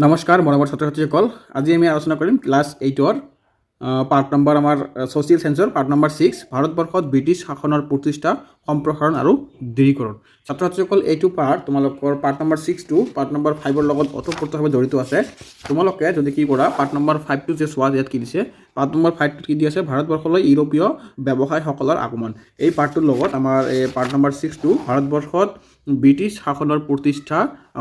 নমস্কাৰ মৰমৰ ছাত্ৰ ছাত্ৰীসকল, আজি আমি আলোচনা কৰিম ক্লাছ 8ৰ পাৰ্ট নম্বৰ আমাৰ ছ'চিয়েল সায়েন্সৰ পাৰ্ট নম্বৰ 6 ভাৰতবৰ্ষত ব্ৰিটিছ শাসনৰ প্ৰতিষ্ঠা সম্প্ৰসাৰণ আৰু দৃঢ়ীকৰণ। ছাত্ৰ ছাত্ৰীসকল, এইটো পাৰ্ট তোমালোকৰ পাৰ্ট নম্বৰ 6টো পাৰ্ট নম্বৰ 5ৰ লগত ওতঃপ্ৰোতভাৱে জড়িত আছে। তোমালোকে যদি কি কৰা পাৰ্ট নম্বৰ 5টো যে চোৱা, ইয়াত কি দিছে পাৰ্ট নম্বৰ 5টোত কি দি আছে, ভাৰতবৰ্ষলৈ ইউৰোপীয় ব্যৱসায়ীসকলৰ আগমন। এই পাৰ্টটোৰ লগত আমাৰ এই পাৰ্ট নম্বৰ 6টো ভাৰতবৰ্ষত ব্ৰিটিছ শাসনৰ প্ৰতিষ্ঠা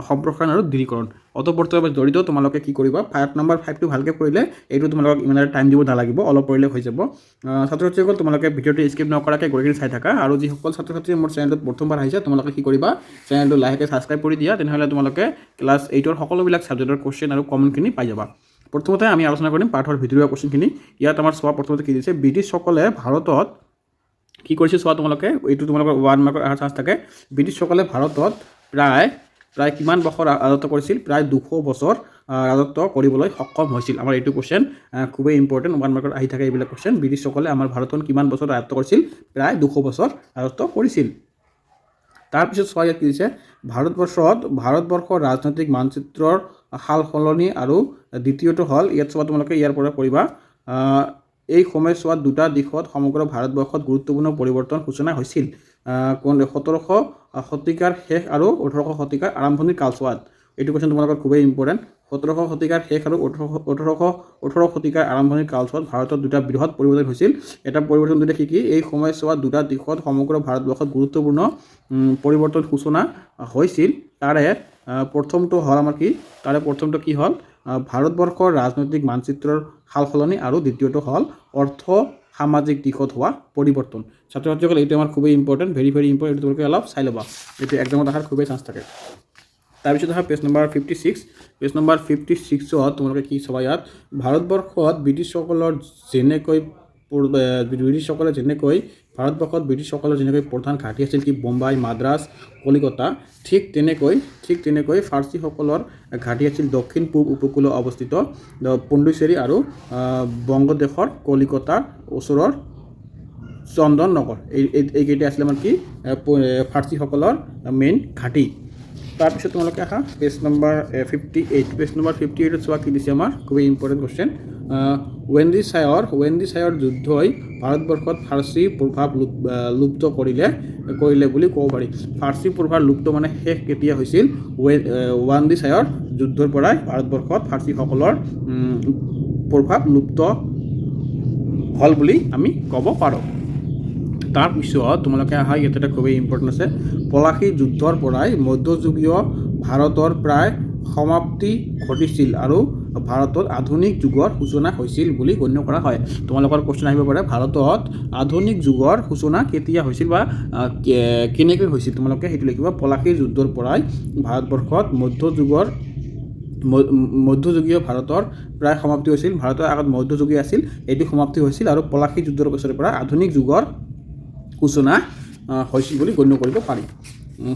সম্প্ৰসাৰণ আৰু দৃঢ়ীকৰণ ওতঃপ্ৰোতভাৱে জড়িত। তোমালোকে কি কৰিবা, পাৰ্ট নম্বৰ 5টো ভালকৈ পঢ়িলে এইটো তোমালোকক ইমান টাইম দিব নালাগিব, অলপ পঢ়িলে হৈ যাব। ছাত্ৰ ছাত্ৰীসকল, তোমালোকে ভিডিঅ'টো স্কিপ নকৰাকৈ গোটেইখিনি চাই থাকা। আৰু যিসকল ছাত্ৰ ছাত্ৰীয়ে মোৰ চেনেলটোত প্ৰথমবাৰ আহিছে, তোমালোকে কি কৰিবা, চেনেলটো লাহেকৈ ছাবস্ক্ৰাইব কৰি দিয়া, তেনেহ'লে তোমালোকে ক্লাছ 8ৰ সকলোবিলাক ছাবজেক্টৰ কুৱেশ্যন আৰু কমেণ্টখিনি পাই যাবা। প্ৰথমতে আমি আলোচনা কৰিম পাঠৰ ভিতৰুৱা কুৱেশ্যনখিনি। ইয়াত আমাৰ চোৱা প্ৰথমতে কি দিছে, ব্ৰিটিছসকলে ভাৰতত কি কৰিছে চোৱা। তোমালোকে এইটো তোমালোকৰ 1 মাৰ্কৰ অহাৰ চান্স থাকে। ব্ৰিটিছসকলে ভাৰতত প্ৰায় কিমান বছৰ ৰাজত্ব কৰিছিল, প্ৰায় 200 বছৰ ৰাজত্ব কৰিবলৈ সক্ষম হৈছিল। আমাৰ এইটো কুৱেশ্যন খুবেই ইম্পৰ্টেণ্ট, 1 মাৰ্কত আহি থাকে এইবিলাক কুৱেশ্যন। ব্ৰিটিছসকলে আমাৰ ভাৰতখন কিমান বছৰ ৰাজত্ব কৰিছিল, প্ৰায় 200 বছৰ ৰাজত্ব কৰিছিল। তাৰপিছত চোৱা, ইয়াত কি দিছে, ভাৰতবৰ্ষৰ ৰাজনৈতিক মানচিত্ৰৰ সাল সলনি আৰু দ্বিতীয়টো হ'ল, ইয়াত চোৱা তোমালোকে ইয়াৰ পৰা পঢ়িবা, এই সময়ছোৱাত দুটা দিশত সমগ্ৰ ভাৰতবৰ্ষত গুৰুত্বপূৰ্ণ পৰিৱৰ্তন সূচনা হৈছিল। 17শ শতিকাৰ শেষ আৰু 18শ শতিকাৰ আৰম্ভণিৰ কালছোৱাত। এইটো কুৱেশ্যন তোমালোকৰ খুবেই ইম্পৰ্টেণ্ট। 17শ শতিকাৰ শেষ আৰু 18শ শতিকাৰ আৰম্ভণিৰ কালছোৱাত ভাৰতত দুটা বৃহৎ পৰিৱৰ্তন হৈছিল। এটা পৰিৱৰ্তন দুটা কি, এই সময়ছোৱাত দুটা দিশত সমগ্ৰ ভাৰতবৰ্ষত গুৰুত্বপূৰ্ণ পৰিৱৰ্তন সূচনা হৈছিল। তাৰে প্ৰথমটো হ'ল আমাৰ কি, প্ৰথমটো কি হ'ল, ভাৰতবৰ্ষৰ ৰাজনৈতিক মানচিত্ৰৰ সাল সলনি আৰু দ্বিতীয়টো হ'ল অৰ্থ সামাজিক দিশত হোৱা পৰিৱৰ্তন। ছাত্ৰ ছাত্ৰীসকল, এইটো আমাৰ খুবেই ইম্পৰ্টেণ্ট, ভেৰি ইম্পৰ্টেণ্ট। এইটো তোমালোকে অলপ চাই ল'বা, এইটো এক্সামত অহাৰ খুবেই চান্স থাকে। তাৰপিছত আহা পেজ নম্বৰ 56। পেজ নম্বৰ 56ত তোমালোকে কি চাবা, ইয়াত ভাৰতবৰ্ষত ব্ৰিটিছসকলৰ যেনেকৈ প্ৰধান ঘাটি আছিল কি, বোম্বাই, মাদ্ৰাছ, কলিকতা, ঠিক তেনেকৈ ফাৰ্চীসকলৰ ঘাটি আছিল দক্ষিণ পূব উপকূলত অৱস্থিত পণ্ডিচেৰী আৰু বংগদেশৰ কলিকতাৰ ওচৰৰ চন্দননগৰ। এইকেইটা আছিলে আমাৰ কি, ফাৰ্চীসকলৰ মেইন ঘাটি। তাৰপিছত তোমালোকে আহা পেজ নম্বৰ 58। পেজ নম্বৰ 58ত চোৱা কি দিছে, আমাৰ খুবেই ইম্পৰ্টেণ্ট কুৱেশ্যন। ৱেণ্ডিছায়াৰ যুদ্ধই ভাৰতবৰ্ষত ফাৰ্চী প্ৰভাৱ লুপ্ত কৰিলে বুলি ক'ব পাৰি। ফাৰ্চী প্ৰভাৱ লুপ্ত মানে শেষ কেতিয়া হৈছিল, ৱেণ্ডিছায়াৰ যুদ্ধৰ পৰাই ভাৰতবৰ্ষত ফাৰ্চীসকলৰ প্ৰভাৱ লুপ্ত হ'ল বুলি আমি ক'ব পাৰোঁ। তাৰপিছত তোমালোকে আহা, ইয়াত এটা খুবেই ইম্পৰ্টেণ্ট আছে, পলাশী যুদ্ধৰ পৰাই মধ্যযুগীয় ভাৰতৰ প্ৰায় সমাপ্তি ঘটিছিল আৰু ভাৰতত আধুনিক যুগৰ সূচনা হৈছিল বুলি গণ্য কৰা হয়। তোমালোকৰ কুৱেশ্যন আহিব পাৰে, ভাৰতত আধুনিক যুগৰ সূচনা কেতিয়া হৈছিল বা কেনেকৈ হৈছিল, তোমালোকে সেইটো লিখিবা। পলাশী যুদ্ধৰ পৰাই ভাৰতবৰ্ষত মধ্যযুগীয় ভাৰতৰ প্ৰায় সমাপ্তি হৈছিল। ভাৰতৰ আগত মধ্যযুগীয় আছিল, এইটো সমাপ্তি হৈছিল আৰু পলাশী যুদ্ধৰ পিছৰে পৰা আধুনিক যুগৰ সূচনা হৈছিল বুলি গণ্য কৰিব পাৰি।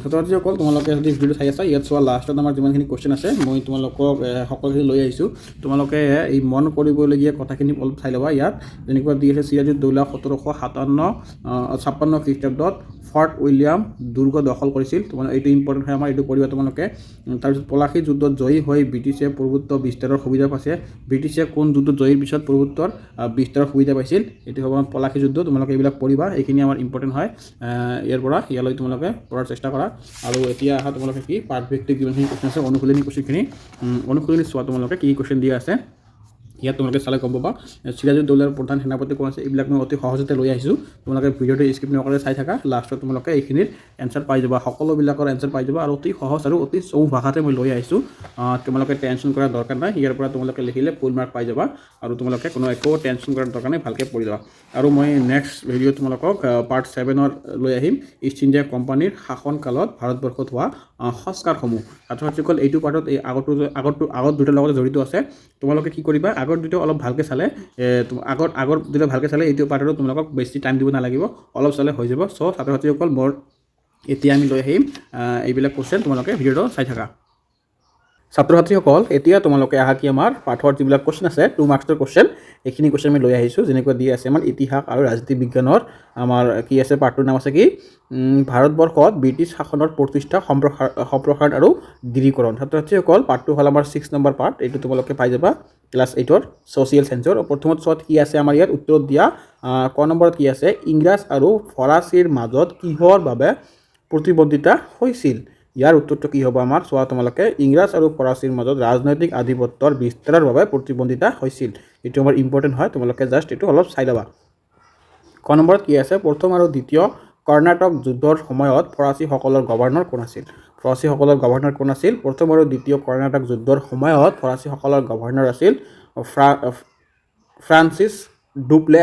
ছাত্ৰ ছাত্ৰীসকল, তোমালোকে যদি ভিডিঅ'টো চাই আছা, ইয়াত চোৱা লাষ্টত আমাৰ যিমানখিনি কুৱেশ্যন আছে মই তোমালোকক সকলোখিনি লৈ আহিছোঁ। তোমালোকে এই মন কৰিবলগীয়া কথাখিনি অলপ চাই ল'বা। ইয়াত যেনেকুৱা দি আছে, চিৰাজউদ্দৌলা 1756 খ্ৰীষ্টাব্দত ফৰ্ট উইলিয়াম দুৰ্গ দখল কৰিছিল। তোমালোকে এইটো ইম্পৰ্টেণ্ট হয় আমাৰ, এইটো কৰিবা তোমালোকে। তাৰপিছত পলাশী যুদ্ধত জয়ী হৈ ব্ৰিটিছে প্ৰভুত্ব বিস্তাৰৰ সুবিধা পাইছে। ব্ৰিটিছে কোন যুদ্ধত জয়ীৰ পিছত প্ৰভুত্বৰ বিস্তাৰৰ সুবিধা পাইছিল, এইটো হ'ব আমাৰ পলাশী যুদ্ধ। তোমালোকে এইবিলাক পঢ়িবা, এইখিনি আমাৰ ইম্পৰ্টেণ্ট হয়। ইয়াৰ পৰা ইয়ালৈ তোমালোকে পঢ়াৰ চেষ্টা কৰা। আৰু এতিয়া আহা তোমালোকে কি পাৰ্ট ভিত্তিক যিমানখিনি কুৱেশ্যন আছে, অনুশীলনী চোৱা তোমালোকে কি কুৱেশ্যন দিয়া আছে। ইয়াত তোমালোকে চালে গম পাবা চিৰাজউদ্দৌলাৰ প্ৰধান সেনাপতি কোন আছে, এইবিলাক মই অতি সহজতে লৈ আহিছোঁ। তোমালোকে ভিডিঅ'টো স্কিপ নকৰি চাই থাকা, লাষ্টত তোমালোকে এইখিনিৰ এনচাৰ পাই যাবা, সকলোবিলাকৰ এনচাৰ পাই যাবা। আৰু অতি সহজ আৰু অতি চৌ ভাষাতে মই লৈ আহিছোঁ, তোমালোকে টেনশ্যন কৰাৰ দৰকাৰ নাই। ইয়াৰ পৰা তোমালোকে লিখিলে ফুল মাৰ্ক পাই যাবা, আৰু তোমালোকে একো টেনশ্যন কৰাৰ দৰকাৰ নাই, ভালকৈ পঢ়ি যাবা। আৰু মই নেক্সট ভিডিঅ'ত তোমালোকক পাৰ্ট 7 লৈ আহিম, ইষ্ট ইণ্ডিয়া কোম্পানীৰ শাসনকালত ভাৰতবৰ্ষত হোৱা সংস্কাৰসমূহ। ছাত্ৰ ছাত্ৰীসকল, এইটো পাৰ্টত এই আগত দুটাৰ লগত জড়িত আছে। তোমালোকে কি কৰিবা, আগৰ দুটা অলপ ভালকৈ চালে, আগৰ দুটা ভালকৈ চালে এইটো পাৰ্টতো তোমালোকক বেছি টাইম দিব নালাগিব, অলপ চালে হৈ যাব। চ' ছাত্ৰ ছাত্ৰীসকল, এতিয়া আমি লৈ আহিম এইবিলাক কুৱেশ্যন, তোমালোকে ভিডিঅ'টো চাই থাকা। ছাত্ৰ ছাত্ৰীসকল এতিয়া তোমালোকে আহা কি আমাৰ পাঠৰ যিবিলাক কুৱেশ্যন আছে 2 মাৰ্কছৰ কুৱেশ্যন এইখিনি কুৱেশ্যন আমি লৈ আহিছোঁ যেনেকৈ দি আছে আমাৰ ইতিহাস আৰু ৰাজনীতি বিজ্ঞানৰ আমাৰ কি আছে পাঠটোৰ নাম আছে কি ভাৰতবৰ্ষত ব্ৰিটিছ শাসনৰ প্ৰতিষ্ঠা সম্প্ৰসাৰণ আৰু দৃঢ়ীকৰণ ছাত্ৰ ছাত্ৰীসকল পাঠটো হ'ল আমাৰ 6 নম্বৰ পাৰ্ট এইটো তোমালোকে পাই যাবা ক্লাছ 8ৰ ছ'চিয়েল সায়েন্সৰ প্ৰথমত চোৱাত কি আছে আমাৰ ইয়াত উত্তৰত দিয়া ক নম্বৰত কি আছে ইংৰাজ আৰু ফৰাচীৰ মাজত কিহৰ বাবে প্ৰতিবন্ধিতা হৈছিল ইয়াৰ উত্তৰটো কি হ'ব আমাৰ চোৱা তোমালোকে ইংৰাজ আৰু ফৰাচীৰ মাজত ৰাজনৈতিক আধিপত্যৰ বিস্তাৰৰ বাবে প্ৰতিবন্ধিতা হৈছিল এইটো আমাৰ ইম্পৰ্টেণ্ট হয় তোমালোকে জাষ্ট এইটো অলপ চাই ল'বা ক নম্বৰত কি আছে প্ৰথম আৰু দ্বিতীয় কৰ্ণাটক যুদ্ধৰ সময়ত ফৰাচীসকলৰ গভৰ্ণৰ কোন আছিল ফৰাচীসকলৰ গভৰ্ণৰ কোন আছিল প্ৰথম আৰু দ্বিতীয় কৰ্ণাটক যুদ্ধৰ সময়ত ফৰাচীসকলৰ গভৰ্ণৰ আছিল ফ্ৰান্সিছ ডুপ্লে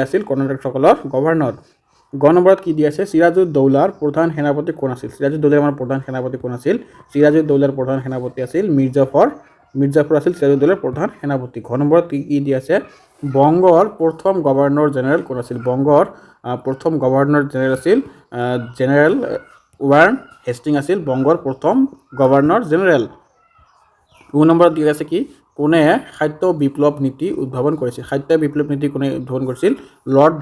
আছিল কৰ্ণাটকসকলৰ গভৰ্ণৰ গ নম্বৰত কি দি আছে সিৰাজউদ্দৌলাৰ প্ৰধান সেনাপতি কোন আছিল সিৰাজউদ্দৌলাৰ আমাৰ প্ৰধান সেনাপতি কোন আছিল সিৰাজউদ্দৌলাৰ প্ৰধান সেনাপতি আছিল মিৰ্জাফৰ আছিল সিৰাজউদ্দৌলাৰ প্ৰধান সেনাপতি ঘ নম্বৰত কি দি আছে বংগৰ প্ৰথম গভৰ্ণৰ জেনেৰেল কোন আছিল বংগৰ প্ৰথম গভৰ্ণৰ জেনেৰেল আছিল জেনেৰেল ৱাৰেন হেষ্টিং আছিল বংগৰ প্ৰথম গভৰ্ণৰ জেনেৰেল 2 নম্বৰত দি আছে কি কোনে খাদ্য বিপ্লৱ নীতি উদ্ভাৱন কৰিছিল খাদ্য বিপ্লৱ নীতি কোনে উদ্ভাৱন কৰিছিল লৰ্ড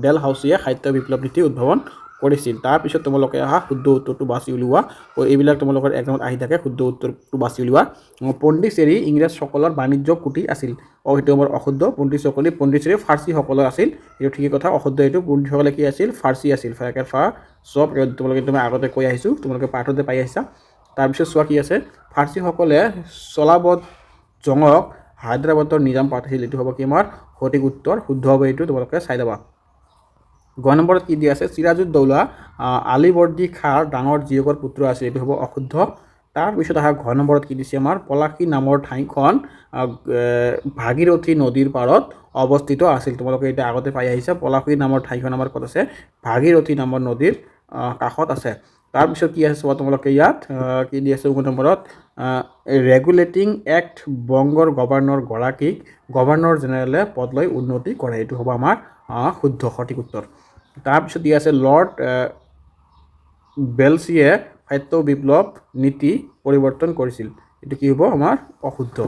ডেলহাউছিয়ে খাদ্য বিপ্লৱ নীতি উদ্ভাৱন কৰিছিল তাৰপিছত তোমালোকে আহা শুদ্ধ উত্তৰটো বাছি উলিওৱা এইবিলাক তোমালোকৰ একদমত আহি থাকে শুদ্ধ উত্তৰটো বাছি উলিওৱা পণ্ডিচেৰী ইংৰাজসকলৰ বাণিজ্য কুটি আছিল সেইটো আমাৰ অশুদ্ধ পণ্ডিচেৰী ফাৰ্চীসকলৰ আছিল এইটো ঠিকেই কথা অশুদ্ধ এইটো পণ্ডিতসকলে কি আছিল ফাৰ্চী আছিল চব তোমালোকে তুমি আগতে কৈ আহিছোঁ তোমালোকে পাঠতে পাই আহিছা তাৰপিছত চোৱা কি আছে ফাৰ্চীসকলে চলাবত জঙক হায়দৰাবাদৰ নিজাম পাতিছিল এইটো হ'ব কি আমাৰ সঠিক উত্তৰ শুদ্ধ হ'ব এইটো তোমালোকে চাই ল'বা গ নম্বৰত কি দি আছে সিৰাজউদ্দৌলা আলীবৰ্দী খাঁৰ ডাঙৰ জীয়েকৰ পুত্ৰ আছিল এইটো হ'ব অশুদ্ধ তাৰপিছত আহা ঘ নম্বৰত কি দিছে আমাৰ পলাশী নামৰ ঠাইখন ভাগীৰথী নদীৰ পাৰত অৱস্থিত আছিল তোমালোকে এটা আগতে পাই আহিছা পলাশী নামৰ ঠাইখন আমাৰ ক'ত আছে ভাগীৰথী নামৰ নদীৰ কাষত আছে তাৰপিছত কি আছে চোৱা তোমালোকে ইয়াত কি দি আছে 2 নম্বৰত ৰেগুলেটিং এক্ট বংগৰ গভৰ্ণৰগৰাকীক গভৰ্ণৰ জেনেৰেলে পদ লৈ উন্নতি কৰে এইটো হ'ব আমাৰ শুদ্ধ সঠিক উত্তৰ তাৰপিছত দি আছে লৰ্ড বেলছিয়ে খাদ্য বিপ্লৱ নীতি পৰিৱৰ্তন কৰিছিল এইটো কি হ'ব আমাৰ অশুদ্ধ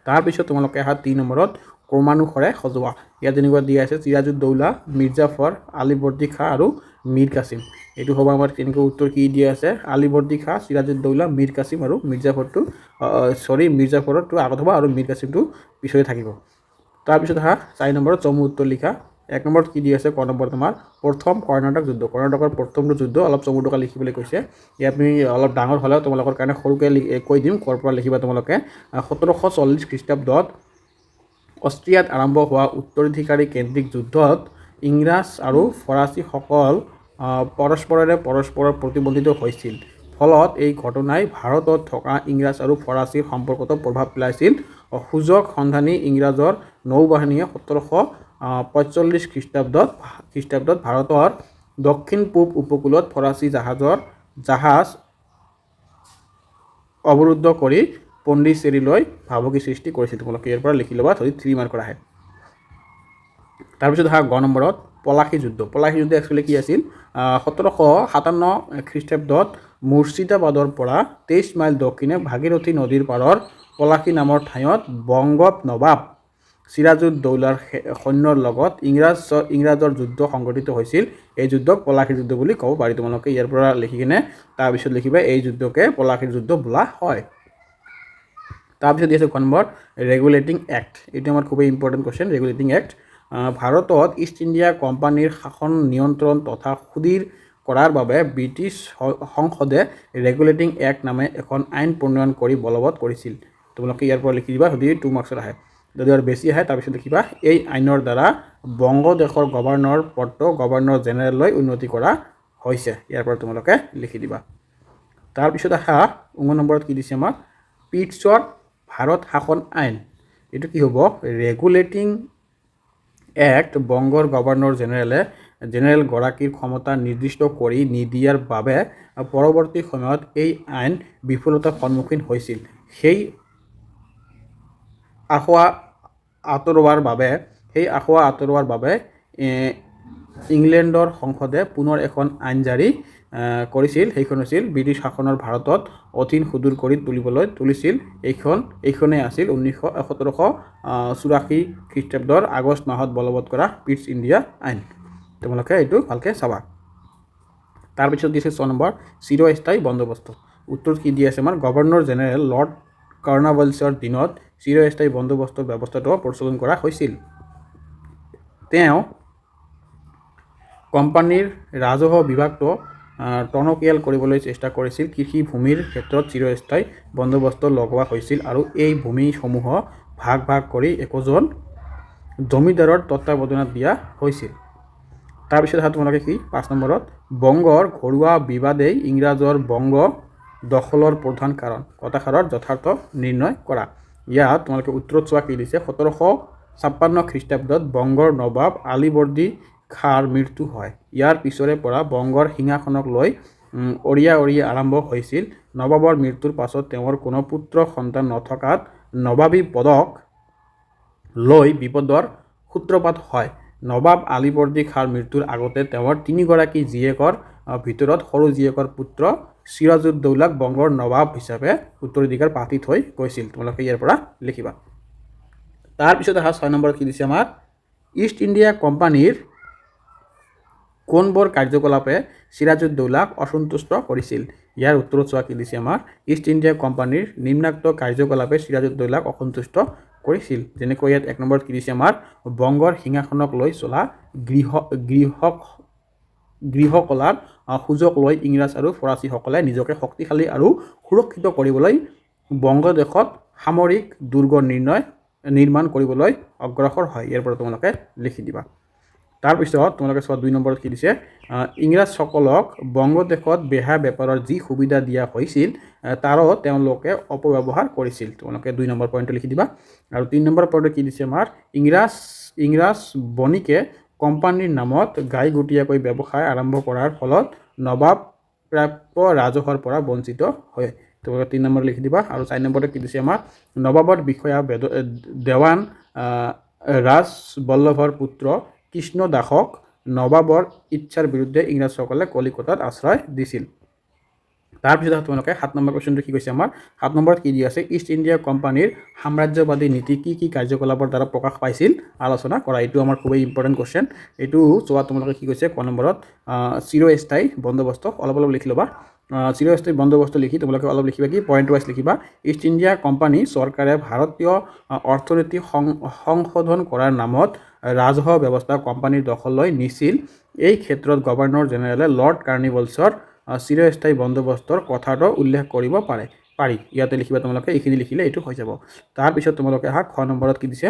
তাৰপিছত তোমালোকে আহা 3 নম্বৰত ক্ৰমানুসাৰে সজোৱা ইয়াত যেনেকুৱা দিয়া আছে সিৰাজউদ্দৌলা মিৰ্জাফৰ আলীবৰ্দী খাঁ আৰু মীৰ কাছিম এইটো হ'ব আমাৰ তেনেকৈ উত্তৰ কি দিয়া আছে আলীবৰ্দী খাঁ সিৰাজউদ্দৌলা মীৰ কাছিম আৰু মিৰ্জাফৰটো আগত হ'ব আৰু মীৰ কাছিমটো পিছতে থাকিব তাৰপিছত আহা 4 নম্বৰত চমু উত্তৰ লিখা 1 নম্বৰত কি দি আছে ক নম্বৰ তোমাৰ প্ৰথম কৰ্ণাটক যুদ্ধ কৰ্ণাটকৰ প্ৰথমটো যুদ্ধ অলপ চমু টকা লিখিবলৈ কৈছে ইয়াত আমি অলপ ডাঙৰ হ'লেও তোমালোকৰ কাৰণে সৰুকৈ কৈ দিম ক'ৰ পৰা লিখিবা তোমালোকে 1740 খ্ৰীষ্টাব্দত অষ্ট্ৰিয়াত আৰম্ভ হোৱা উত্তৰাধিকাৰী কেন্দ্ৰিক যুদ্ধত ইংৰাজ আৰু ফৰাচীসকল পৰস্পৰৰ প্ৰতিবন্ধিত হৈছিল ফলত এই ঘটনাই ভাৰতত থকা ইংৰাজ আৰু ফৰাচীৰ সম্পৰ্কত প্ৰভাৱ পেলাইছিল সুযোগ সন্ধানী ইংৰাজৰ নৌবাহিনীয়ে 1745 খ্ৰীষ্টাব্দত ভাৰতৰ দক্ষিণ পূব উপকূলত ফৰাচী জাহাজ অৱৰুদ্ধ কৰি পণ্ডিচেৰীলৈ ভাবুকি সৃষ্টি কৰিছিল তোমালোকে ইয়াৰ পৰা লিখি ল'বা যদি 3 মাৰ্কৰ আহে তাৰপিছত আহা গ নম্বৰত পলাশী যুদ্ধ একচুৱেলি কি আছিল 1757 খ্ৰীষ্টাব্দত মুৰ্ছিদাবাদৰ পৰা 23 মাইল দক্ষিণে ভাগীৰথী নদীৰ পাৰৰ পলাশী নামৰ ঠাইত বংগত নবাব সিৰাজউদ্দৌলাৰ সৈন্যৰ লগত ইংৰাজৰ যুদ্ধ সংঘটিত হৈছিল এই যুদ্ধক পলাশী যুদ্ধ বুলি ক'ব পাৰি তোমালোকে ইয়াৰ পৰা লিখি কিনে তাৰপিছত লিখিবা এই যুদ্ধকে পলাশী যুদ্ধ বোলা হয় তাৰপিছত দি আছে ক নম্বৰ ৰেগুলেটিং এক্ট এইটো আমাৰ খুবেই ইম্পৰ্টেণ্ট কুৱেশ্যন ৰেগুলেটিং এক্ট ভাৰতত ইষ্ট ইণ্ডিয়া কোম্পানীৰ শাসন নিয়ন্ত্ৰণ তথা সুদীৰ কৰাৰ বাবে ব্ৰিটিছ সংসদে ৰেগুলেটিং এক্ট নামে এখন আইন প্ৰণয়ন কৰি বলবৎ কৰিছিল তোমালোকে ইয়াৰ পৰা লিখি দিবা যদি 2 মাৰ্কছত আহে যদি আৰু বেছি আহে তাৰপিছত লিখিবা এই আইনৰ দ্বাৰা বংগদেশৰ গভৰ্ণৰ পদটো গভৰ্ণৰ জেনেৰেললৈ উন্নতি কৰা হৈছে ইয়াৰ পৰা তোমালোকে লিখি দিবা তাৰপিছত আহা 9 নম্বৰত কি দিছে আমাৰ পিটছৰ ভাৰত শাসন আইন এইটো কি হ'ব ৰেগুলেটিং এক্ট বংগৰ গভৰ্ণৰ জেনেৰেল গৰাকীৰ ক্ষমতা নিৰ্দিষ্ট কৰি নিদিয়াৰ বাবে পৰৱৰ্তী সময়ত এই আইন বিফলতাৰ সন্মুখীন হৈছিল সেই আখোৱা আঁতৰোৱাৰ বাবে ইংলেণ্ডৰ সংসদে পুনৰ এখন আইন জাৰি কৰিছিল সেইখন হৈছিল ব্ৰিটিছ শাসনৰ ভাৰতত অধীন সুদূৰ কৰি তুলিছিল এইখনেই আছিল 1784 খ্ৰীষ্টাব্দৰ আগষ্ট মাহত বলবৎ কৰা ইষ্ট ইণ্ডিয়া আইন। তোমালোকে এইটো ভালকৈ চাবা। তাৰপিছত দিছে 6 নম্বৰ চিৰস্থায়ী বন্দোবস্ত। উত্তৰত কি দি আছে আমাৰ গভৰ্ণৰ জেনেৰেল লৰ্ড কৰ্ণৱালিছৰ দিনত চিৰস্থায়ী বন্দোবস্তৰ ব্যৱস্থাটো প্ৰচলন কৰা হৈছিল। তেওঁ কোম্পানীৰ ৰাজহুৱা বিভাগটো টনকিয়াল কৰিবলৈ চেষ্টা কৰিছিল। কৃষি ভূমিৰ ক্ষেত্ৰত চিৰস্থায়ী বন্দোবস্ত লগোৱা হৈছিল আৰু এই ভূমিসমূহ ভাগ ভাগ কৰি একোজন জমিদাৰৰ তত্ত্বাৱধানত দিয়া হৈছিল। তাৰপিছত তোমালোকে কি 5 নম্বৰত বংগৰ ঘৰুৱা বিবাদেই ইংৰাজৰ বংগ দখলৰ প্ৰধান কাৰণ কথাষাৰৰ যথাৰ্থ নিৰ্ণয় কৰা। ইয়াত তোমালোকে উত্তৰত চোৱা কি দিছে 1756 খ্ৰীষ্টাব্দত বংগৰ নবাব আলীবৰ্দী খাঁৰ মৃত্যু হয়। ইয়াৰ পিছৰে পৰা বংগৰ সিংহাসনক লৈ অৰিয়া আৰম্ভ হৈছিল। নবাবৰ মৃত্যুৰ পাছত তেওঁৰ কোনো পুত্ৰ সন্তান নথকাত নবাবী পদক লৈ বিপদৰ সূত্ৰপাত হয়। নবাব আলীবৰ্দী খাঁৰ মৃত্যুৰ আগতে তেওঁৰ 3গৰাকী জীয়েকৰ ভিতৰত সৰু জীয়েকৰ পুত্ৰ চিৰাজউদ্দৌলাক বংগৰ নবাব হিচাপে উত্তৰাধিকাৰ পাতি থৈ গৈছিল। তোমালোকে ইয়াৰ পৰা লিখিবা। তাৰপিছত 6 নম্বৰত কি দিছে আমাৰ ইষ্ট ইণ্ডিয়া কোম্পানীৰ কোনবোৰ কাৰ্যকলাপে চিৰাজউদ্দৌলাক অসন্তুষ্ট কৰিছিল। ইয়াৰ উত্তৰত চোৱা কি দিছে আমাৰ ইষ্ট ইণ্ডিয়া কোম্পানীৰ নিম্নোক্ত কাৰ্যকলাপে চিৰাজউদ্দৌলাক অসন্তুষ্ট কৰিছিল। যেনেকৈ ইয়াত 1 নম্বৰত কি দিছে আমাৰ বংগৰ সিংহাসনক লৈ চলা গৃহকলাৰ সুযোগ লৈ ইংৰাজ আৰু ফৰাচীসকলে নিজকে শক্তিশালী আৰু সুৰক্ষিত কৰিবলৈ বংগদেশত সামৰিক দুৰ্গ নিৰ্মাণ কৰিবলৈ অগ্ৰসৰ হয়। ইয়াৰ পৰা তোমালোকে লিখি দিবা। তাৰপিছত তোমালোকে চোৱা 2 নম্বৰত কি দিছে ইংৰাজসকলক বংগদেশত বেহা বেপাৰৰ যি সুবিধা দিয়া হৈছিল তাৰো তেওঁলোকে অপব্যৱহাৰ কৰিছিল। তোমালোকে 2 নম্বৰ পইণ্টটো লিখি দিবা। আৰু 3 নম্বৰ পইণ্টত কি দিছে আমাৰ ইংৰাজ বণিকে কোম্পানীৰ নামত গাইগুটীয়াকৈ ব্যৱসায় আৰম্ভ কৰাৰ ফলত নবাব প্ৰাপ্য ৰাজহৰ পৰা বঞ্চিত হয়। তোমালোকে 3 নম্বৰ লিখি দিবা। আৰু 4 নম্বৰতে কি দিছে আমাৰ নবাবৰ বিষয়া দেৱান ৰাজবল্লভৰ পুত্ৰ কৃষ্ণ দাসক নবাবৰ ইচ্ছাৰ বিৰুদ্ধে ইংৰাজসকলে কলিকতাত আশ্ৰয় দিছিল। তাৰপিছত তোমালোকে 7 নম্বৰ কুৱেশ্যনটো কি কৈছে আমাৰ 7 নম্বৰত কি দি আছে ইষ্ট ইণ্ডিয়া কোম্পানীৰ সাম্ৰাজ্যবাদী নীতি কি কাৰ্যকলাপৰ দ্বাৰা প্ৰকাশ পাইছিল আলোচনা কৰা। এইটো আমাৰ খুবেই ইম্পৰ্টেণ্ট কুৱেশ্যন। এইটো চোৱা তোমালোকে কি কৈছে ক নম্বৰত চিৰস্থায়ী বন্দোবস্ত অলপ লিখি ল'বা। চিৰস্থায়ী বন্দোবস্ত লিখি তোমালোকে অলপ লিখিবা কি পইণ্ট ৱাইজ লিখিবা। ইষ্ট ইণ্ডিয়া কোম্পানী চৰকাৰে ভাৰতীয় অৰ্থনীতি সংশোধন কৰাৰ নামত ৰাজহুৱা ব্যৱস্থা কোম্পানীৰ দখললৈ নিছিল। এই ক্ষেত্ৰত গভৰ্ণৰ জেনেৰেলে লৰ্ড কৰ্ণৱালিছৰ চিৰস্থায়ী বন্দোবস্তৰ কথাটো উল্লেখ কৰিব পাৰি। ইয়াতে লিখিবা তোমালোকে এইখিনি লিখিলে এইটো হৈ যাব। তাৰপিছত তোমালোকে খ নম্বৰত কি দিছে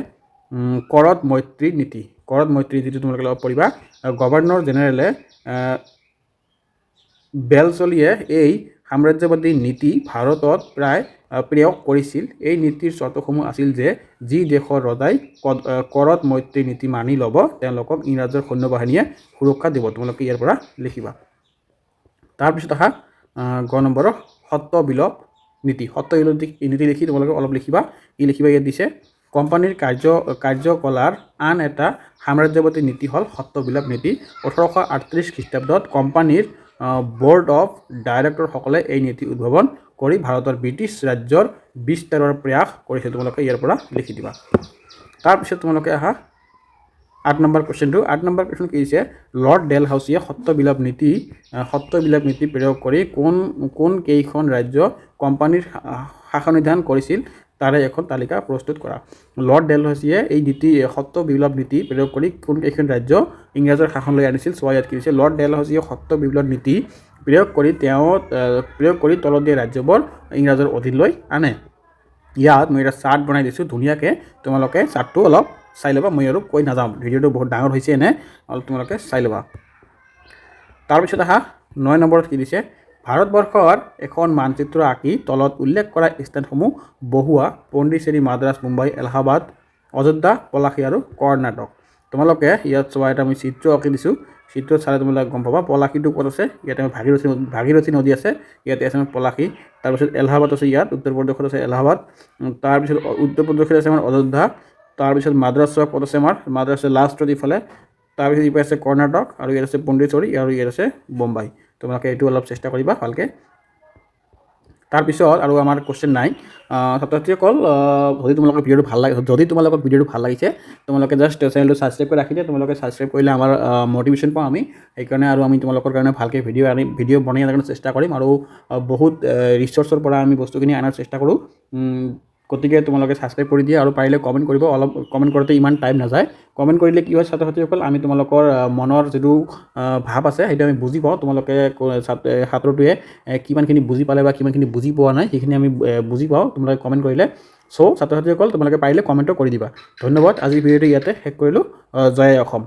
কৰদ মৈত্ৰী নীতি। কৰদ মৈত্ৰী নীতিটো তোমালোকে ল'ব পাৰিবা। গভৰ্ণৰ জেনেৰেলে বেলচলিয়ে এই সাম্ৰাজ্যবাদী নীতি ভাৰতত প্ৰায় প্ৰয়োগ কৰিছিল। এই নীতিৰ চৰ্তসমূহ আছিল যে যি দেশৰ ৰজাই কৰদ মৈত্ৰী নীতি মানি ল'ব তেওঁলোকক ইংৰাজৰ সৈন্যবাহিনীয়ে সুৰক্ষা দিব। তোমালোকে ইয়াৰ পৰা লিখিবা। তাৰপিছত গ নম্বৰৰ সত্ৰ বিলোপ নীতি। সত্ৰ বিলোপ নীতি লিখি তোমালোকে অলপ লিখিবা। কি লিখিবা ইয়াত দিছে কোম্পানীৰ কাৰ্যকলাৰ আন এটা সাম্ৰাজ্যবাদী নীতি হ'ল সত্ৰ বিলোপ নীতি। 1838 খ্ৰীষ্টাব্দত কোম্পানীৰ ব'ৰ্ড অফ ডাইৰেক্টৰসকলে এই নীতি উদ্ভাৱন কৰি ভাৰতৰ ব্ৰিটিছ ৰাজ্যৰ বিস্তাৰৰ প্ৰয়াস কৰিছিল। তোমালোকে ইয়াৰ পৰা লিখি দিবা। তাৰপিছত তোমালোকে 8 নম্বৰ কুৱেশ্যনটো 8 নম্বৰ কুৱেশ্যন কি দিছে লৰ্ড ডেলহাউছিয়ে সত্ৰ বিলোপ নীতি প্ৰয়োগ কৰি কোন কেইখন ৰাজ্য কোম্পানীৰ শাসনাধীন কৰিছিল তাৰে এখন তালিকা প্ৰস্তুত কৰা। লৰ্ড ডেলহাউছিয়ে এই সত্ৰ বিপ্লৱ নীতি প্ৰয়োগ কৰি কোন কেইখন ৰাজ্য ইংৰাজৰ শাসনলৈ আনিছিল। চোৱা ইয়াত কি দিছে লৰ্ড ডেলহাউছিয়ে সত্ৰ বিপ্লৱ নীতি প্ৰয়োগ কৰি তলত দিয়া ৰাজ্যবোৰ ইংৰাজৰ অধীনলৈ আনে। ইয়াত মই এটা চাৰ্ট বনাই দিছোঁ ধুনীয়াকৈ। তোমালোকে চাৰ্টটো অলপ চাই ল'বা। মই আৰু কৈ নাযাওঁ, ভিডিঅ'টো বহুত ডাঙৰ হৈছে অলপ তোমালোকে চাই ল'বা। তাৰপিছত 9 নম্বৰত কি দিছে ভাৰতবৰ্ষৰ এখন মানচিত্ৰ আঁকি তলত উল্লেখ কৰা স্থানসমূহ বহুৱা পণ্ডিচেৰী, মাদ্ৰাজ, মুম্বাই, এলাহাবাদ, অযোধ্যা, পলাশী আৰু কৰ্ণাটক। তোমালোকে ইয়াত চোৱা এটা মই চিত্ৰ আঁকি দিছোঁ। চিত্ৰত চালে তোমালোকে গম পাবা পলাশীটো ক'ত আছে। ইয়াতে ভাগীৰথী নদী আছে, ইয়াতে আছে পলাশী। তাৰপিছত এলাহাবাদ আছে, ইয়াত উত্তৰ প্ৰদেশত আছে এলাহাবাদ। তাৰপিছত উত্তৰ প্ৰদেশত আছে আমাৰ অযোধ্যা। তাৰপিছত মাদ্ৰাজ চোৱা ক'ত আছে আমাৰ মাদ্ৰাজ লাষ্টত ইফালে। তাৰপিছত ইফালে আছে কৰ্ণাটক আৰু ইয়াত আছে পণ্ডিচেৰী আৰু ইয়াত আছে মুম্বাই। তোমালোকে এইটো অলপ চেষ্টা কৰিবা ভালকৈ। তাৰপিছত আৰু আমাৰ কুৱেশ্যন নাই। ছাত্ৰ ছাত্ৰীসকল যদি তোমালোকৰ ভিডিঅ'টো ভাল লাগে, যদি তোমালোকৰ ভিডিঅ'টো ভাল লাগিছে তোমালোকে জাষ্ট চেনেলটো ছাবস্ক্ৰাইব কৰি ৰাখি দিয়া। তোমালোকে ছাবস্ক্ৰাইব কৰিলে আমাৰ মটিভেশ্যন পাওঁ আমি, সেইকাৰণে আৰু আমি তোমালোকৰ কাৰণে ভালকৈ ভিডিঅ' বনাই আনাৰ কাৰণে চেষ্টা কৰিম, আৰু বহুত ৰিচৰ্চৰ পৰা আমি বস্তুখিনি আনাৰ চেষ্টা কৰোঁ। গতিকে তোমালোকে ছাবস্ক্ৰাইব কৰি দিয়া আৰু পাৰিলে কমেণ্ট কৰিব। অলপ কমেণ্ট কৰোঁতে ইমান টাইম নাযায়। কমেণ্ট কৰিলে কি হয়, ছাত্ৰ ছাত্ৰীসকল আমি তোমালোকৰ মনৰ যিটো ভাৱ আছে সেইটো আমি বুজি পাওঁ। তোমালোকে ছাত্ৰটোৱে কিমানখিনি বুজি পালে বা কিমানখিনি বুজি পোৱা নাই সেইখিনি আমি বুজি পাওঁ তোমালোকে কমেণ্ট কৰিলে। চ' ছাত্ৰ ছাত্ৰীসকল তোমালোকে পাৰিলে কমেণ্টটো কৰি দিবা। ধন্যবাদ। আজিৰ ভিডিঅ'টো ইয়াতে শেষ কৰিলোঁ। জয় অসম।